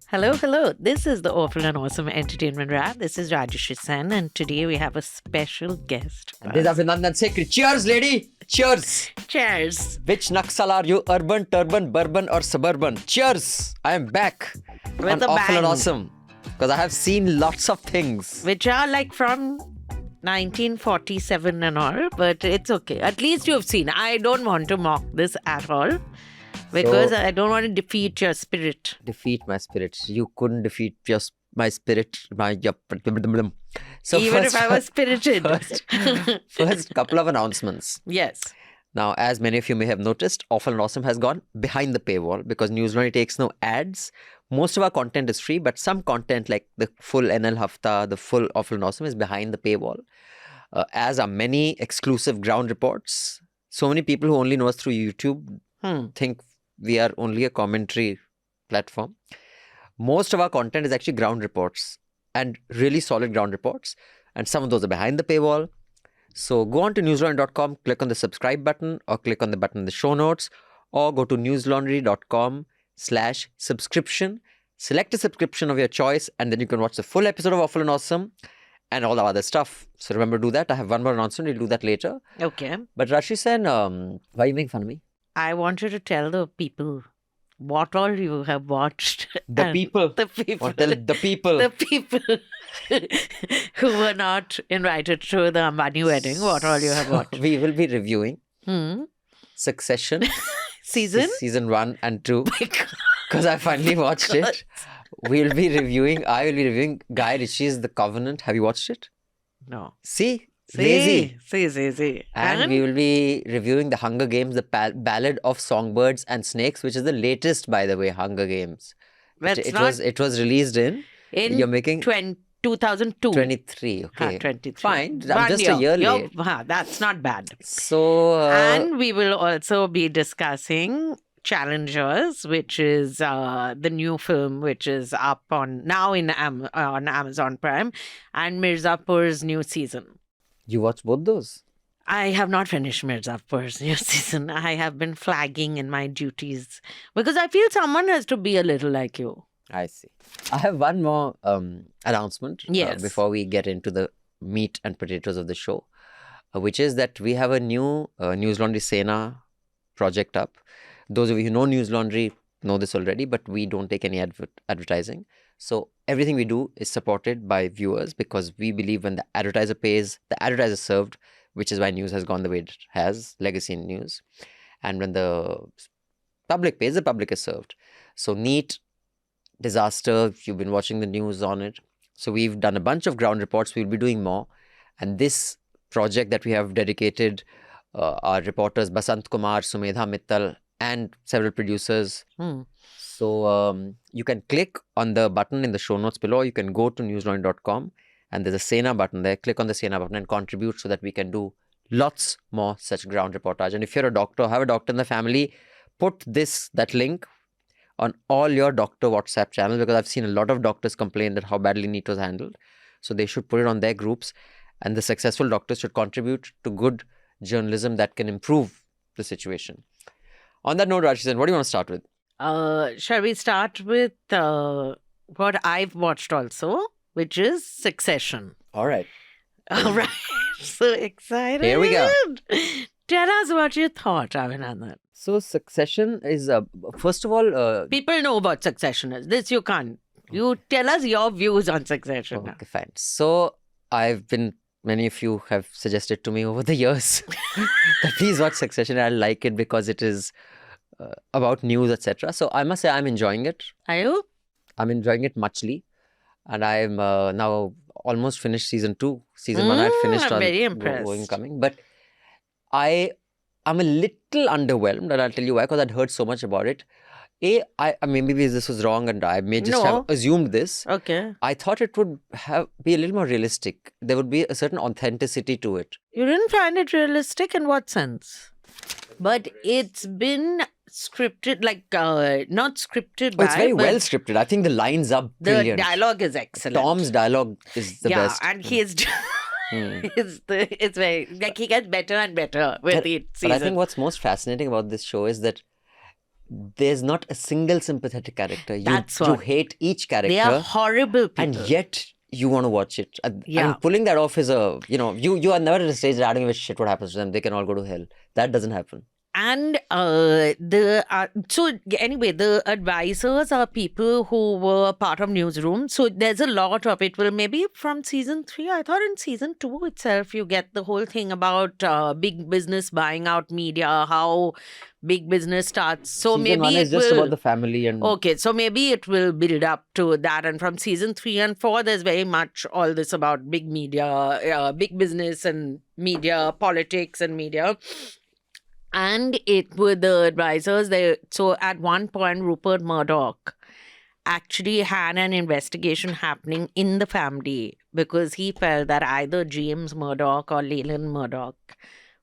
Hello, hello. This is the Awful and Awesome Entertainment Wrap. This is Rajaysree, and today we have a special guest. And this is Abhinandan Sekhri. Cheers, lady! Cheers! Cheers. Which Naxal are you? Urban, turban, bourbon, or suburban? Cheers! I am back With on a Awful and bang. Awesome. Because I have seen lots of things. Which are like from 1947 and all, but it's okay. At least you've seen. I don't want to mock this at all because So- I don't want to defeat your spirit. Defeat my spirit. You couldn't defeat my spirit. So Even first, if I was spirited. first couple of announcements. Yes. Now, as many of you may have noticed, Awful and Awesome has gone behind the paywall because newslaundry takes no ads. Most of our content is free, but some content like the full NL Hafta, the full Awful and Awesome is behind the paywall. As are many exclusive ground reports. So many people who only know us through YouTube think we are only a commentary platform. Most of our content is actually ground reports and really solid ground reports. And some of those are behind the paywall. So go on to newslaundry.com, click on the subscribe button or click on the button in the show notes or go to newslaundry.com/subscription. Select a subscription of your choice and then you can watch the full episode of Awful and Awesome and all the other stuff. So remember to do that. I have one more announcement. We'll do that later. Okay. But Rashi said, why are you making fun of me? I want you to tell the people what all you have watched. The and people. The people. Or tell the people. The people who were not invited to the Ambani wedding, what all you have watched. We will be reviewing Hmm. Succession. Season? Season 1 and 2. My God. Because I finally watched it. I will be reviewing Guy Ritchie's The Covenant. Have you watched it? No. See? Lazy. See. And we will be reviewing The Hunger Games, the Ballad of Songbirds and Snakes, which is the latest, by the way, Hunger Games. It was released in you're making 2002. 23. Okay. 23. Fine. I'm just a year late. That's not bad. So And we will also be discussing Challengers, which is the new film which is up on Amazon Prime, and Mirzapur's new season. you watch both those? I have not finished Mirzapur's new season. I have been flagging in my duties because I feel someone has to be a little like you. I see. I have one more announcement Yes. before we get into the meat and potatoes of the show, which is that we have a new News Laundry Sena project up. Those of you who know News Laundry know this already, but we don't take any advertising. So everything we do is supported by viewers because we believe when the advertiser pays, the advertiser is served, which is why news has gone the way it has, legacy in news. And when the public pays, the public is served. So NEET, disaster, you've been watching the news on it. So we've done a bunch of ground reports. We'll be doing more. And this project that we have dedicated our reporters Basant Kumar, Sumedha Mittal, and several producers. So you can click on the button in the show notes below. You can go to newslaundry.com and there's a Sena button there. Click on the Sena button and contribute so that we can do lots more such ground reportage. And if you're a doctor, have a doctor in the family, put that link on all your doctor WhatsApp channels because I've seen a lot of doctors complain that how badly NEET was handled. So they should put it on their groups and the successful doctors should contribute to good journalism that can improve the situation. On that note, Rashi, what do you want to start with? Shall we start with what I've watched also, which is Succession. All right. All right. So excited. Here we go. Tell us what you thought, Abhinandan. So Succession is, first of all... People know about Succession. This you can't. You tell us your views on Succession now. Okay, fine. So many of you have suggested to me over the years that please watch Succession. I like it because it is about news, etc. So I must say I'm enjoying it. Are you? I'm enjoying it muchly. And I'm now almost finished season 2. Season 1 I had finished. I'm very impressed. Going coming. But I'm a little underwhelmed and I'll tell you why because I'd heard so much about it. Maybe this was wrong and I may just have assumed this. Okay. I thought it would be a little more realistic. There would be a certain authenticity to it. You didn't find it realistic in what sense? But it's been scripted, not scripted by... It's very well scripted. I think the lines are brilliant. The dialogue is excellent. Tom's dialogue is the best. Yeah, and he's... it's very... he gets better and better with each season. But I think what's most fascinating about this show is that there's not a single sympathetic character. That's You what. hate each They are character, horrible people. and yet you want to watch it. I mean, Yeah. pulling that off is you are never at a stage that I don't give a shit what happens to them. They can all go to hell. That doesn't happen. And so anyway, the advisors are people who were part of newsroom. So there's a lot of it. Well, maybe from season 3, I thought in season 2 itself, you get the whole thing about big business buying out media, how big business starts. So Season maybe 1 is it just will. about the family and Okay, so maybe it will build up to that. And from season 3 and 4, there's very much all this about big media, big business and media, politics and media. And it with the advisors, so at one point, Rupert Murdoch actually had an investigation happening in the family because he felt that either James Murdoch or Leland Murdoch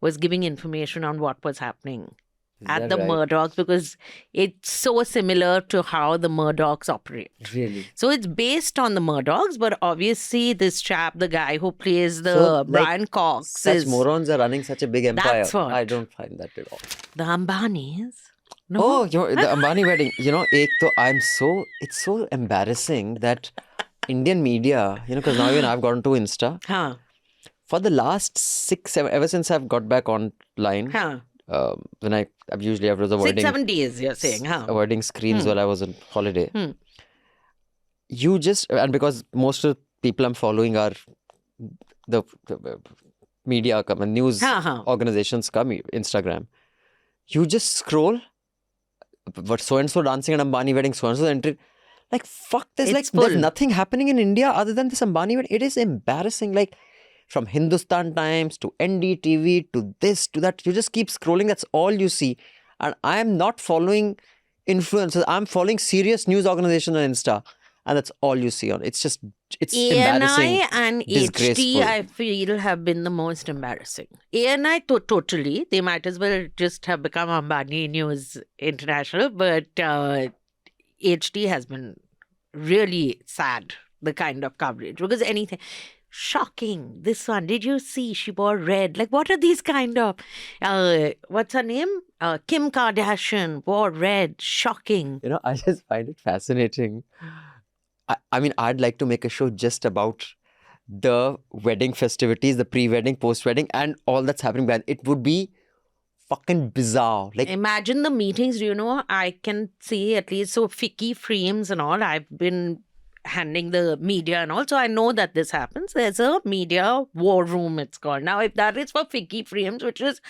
was giving information on what was happening Is at that the right? Murdochs, because it's so similar to how the Murdochs operate. Really? So it's based on the Murdochs, but obviously this chap, the guy who plays the So, like, Brian Cox, Such is morons are running such a big empire. That's what. I don't find that at all. the Ambanis. No? Oh, the Ambani wedding. It's so embarrassing that Indian media, because now even I've gotten to Insta. Huh. For the last 6, 7, ever since I've got back online, Huh. when I was 6, avoiding 7 days, you're saying, huh? avoiding screens while I was on holiday. Hmm. And because most of the people I'm following are the media, news Huh. organizations, Instagram. You just scroll, but so and so dancing at Ambani wedding, so and so entry. Like, fuck, there's It's there's full. nothing happening in India other than this Ambani wedding. It is embarrassing. Like, from Hindustan Times to NDTV to this to that, you just keep scrolling. That's all you see. And I am not following influencers. I'm following serious news organizations on Insta, and that's all you see on. It's embarrassing. ANI and HT, disgraceful. I feel, have been the most embarrassing. ANI, totally. They might as well just have become Ambani News International, but HT has been really sad, the kind of coverage. Because anything... Shocking. This one, did you see? She wore red. Like, what are these kind of... what's her name? Kim Kardashian wore red. Shocking. I just find it fascinating. I mean, I'd like to make a show just about the wedding festivities, the pre-wedding, post-wedding, and all that's happening behind. It would be fucking bizarre. Like, Imagine the meetings, I can see at least, so Ficky frames and all, I've been handling the media and all, so I know that this happens. There's a media war room, it's called. Now, if that is for Ficky frames, which is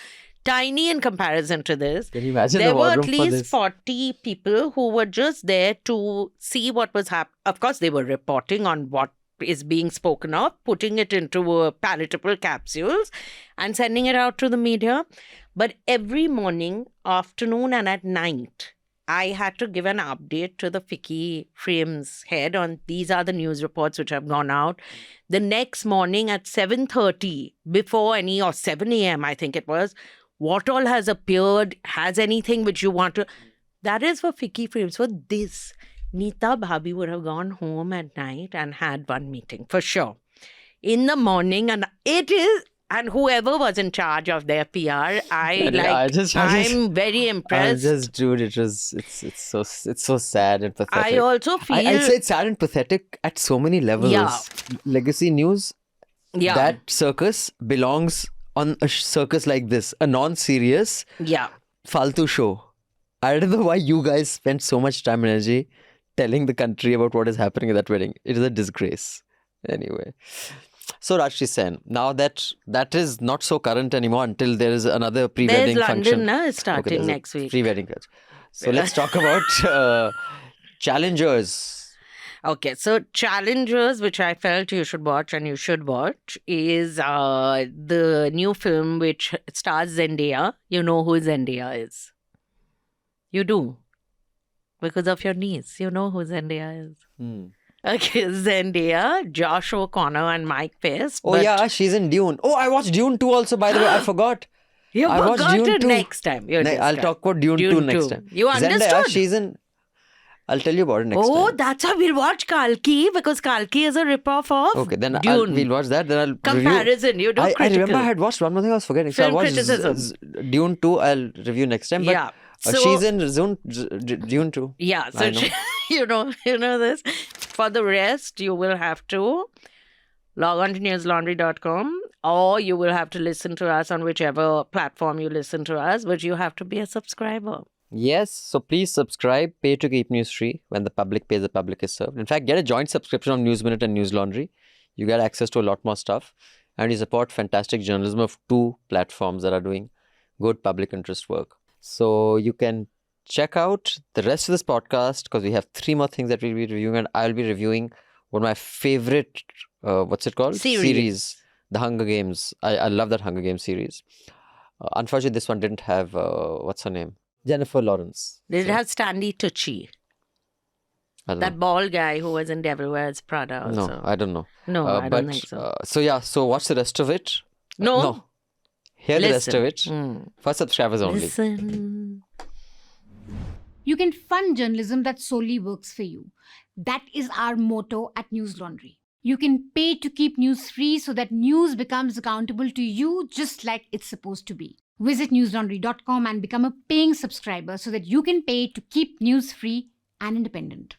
tiny in comparison to this, can you imagine there the were war at room for least this? 40 people who were just there to see what was happening. Of course, they were reporting on what is being spoken of, putting it into palatable capsules and sending it out to the media. But every morning, afternoon and at night, I had to give an update to the Ficky Frames head on these are the news reports which have gone out. The next morning at 7:30, or 7 a.m. I think it was, what all has appeared, has anything which you want to... That is for Ficky Frames. For this, Neeta Bhabhi would have gone home at night and had one meeting, for sure. In the morning, and it is... And whoever was in charge of their PR, I'm very impressed. Dude, it's so sad and pathetic. I also feel... I'd say it's sad and pathetic at so many levels. Yeah. Legacy News, Yeah. that circus belongs on a circus like this, a non-serious, Yeah. faltu show. I don't know why you guys spent so much time and energy telling the country about what is happening at that wedding. It is a disgrace. Anyway. So Rajyasree Sen, now that is not so current anymore until there is another pre-wedding There's function. London is starting there's a next week. Pre-wedding function. So let's talk about challengers. Okay, so Challengers, which I felt you should watch and you should watch, is the new film which stars Zendaya. You know who Zendaya is. You do. Because of your niece. You know who Zendaya is. Okay, Zendaya, Josh O'Connor and Mike Pest. Oh yeah, she's in Dune. Oh, I watched Dune 2 also, by the way. I forgot. You I watched forgot Dune it 2. next time. I'll talk about Dune 2 next time. You understood? Zendaya, she's in... I'll tell you about it next time. Oh, that's how we'll watch Kalki, because Kalki is a rip-off of Okay, then Dune. we'll watch that. Then I'll Comparison, review. you do I critical. remember I had watched one more thing I was forgetting. So Film I watched criticism. Dune 2. I'll review next time. But Yeah. She's in June too. Yeah, so I know. you know this. For the rest, you will have to log on to newslaundry.com, or you will have to listen to us on whichever platform you listen to us, but you have to be a subscriber. Yes, so please subscribe, pay to keep news free. When the public pays, the public is served. In fact, get a joint subscription on News Minute and News Laundry. You get access to a lot more stuff, and you support fantastic journalism of two platforms that are doing good public interest work. So you can check out the rest of this podcast because we have 3 more things that we'll be reviewing, and I'll be reviewing one of my favorite, what's it called? Series. The Hunger Games. I love that Hunger Games series. Unfortunately, this one didn't have, what's her name? Jennifer Lawrence. Did it have Stanley Tucci? I don't That know. bald guy who was in Devil Wears Prada also. No, I don't know. No, I don't think so. So watch the rest of it. No. Hear the rest Listen. of it. For subscribers only. Listen. You can fund journalism that solely works for you. That is our motto at News Laundry. You can pay to keep news free so that news becomes accountable to you just like it's supposed to be. Visit newslaundry.com and become a paying subscriber so that you can pay to keep news free and independent.